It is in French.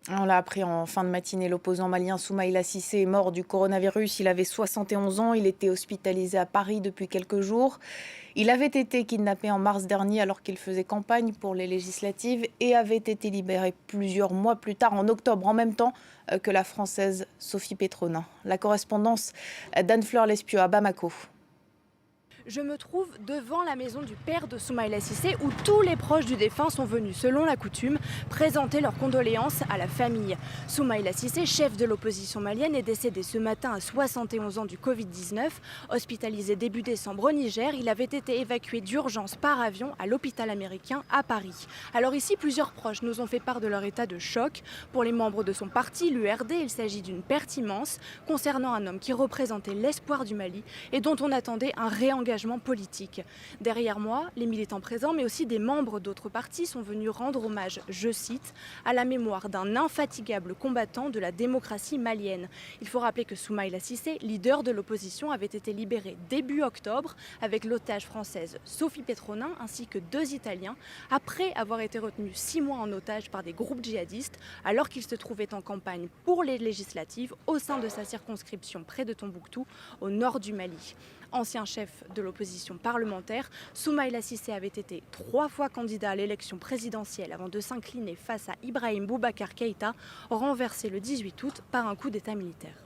On l'a appris en fin de matinée, l'opposant malien Soumaïla Cissé est mort du coronavirus. Il avait 71 ans, il était hospitalisé à Paris depuis quelques jours. Il avait été kidnappé en mars dernier alors qu'il faisait campagne pour les législatives et avait été libéré plusieurs mois plus tard, en octobre, en même temps que la Française Sophie Pétronin. La correspondance d'Anne-Fleur Lespio à Bamako. Je me trouve devant la maison du père de Soumaïla Cissé où tous les proches du défunt sont venus, selon la coutume, présenter leurs condoléances à la famille. Soumaïla Cissé, chef de l'opposition malienne, est décédé ce matin à 71 ans du Covid-19. Hospitalisé début décembre au Niger, il avait été évacué d'urgence par avion à l'hôpital américain à Paris. Alors ici, plusieurs proches nous ont fait part de leur état de choc. Pour les membres de son parti, l'URD, il s'agit d'une perte immense concernant un homme qui représentait l'espoir du Mali et dont on attendait un réengagement politique. Derrière moi, les militants présents, mais aussi des membres d'autres partis sont venus rendre hommage, je cite, à la mémoire d'un infatigable combattant de la démocratie malienne. Il faut rappeler que Soumaïla Cissé, leader de l'opposition, avait été libéré début octobre avec l'otage française Sophie Pétronin ainsi que 2 Italiens après avoir été retenu 6 mois en otage par des groupes djihadistes alors qu'il se trouvait en campagne pour les législatives au sein de sa circonscription près de Tombouctou au nord du Mali. Ancien chef de l'opposition parlementaire, Soumaïla Cissé avait été 3 fois candidat à l'élection présidentielle avant de s'incliner face à Ibrahim Boubacar Keïta, renversé le 18 août par un coup d'État militaire.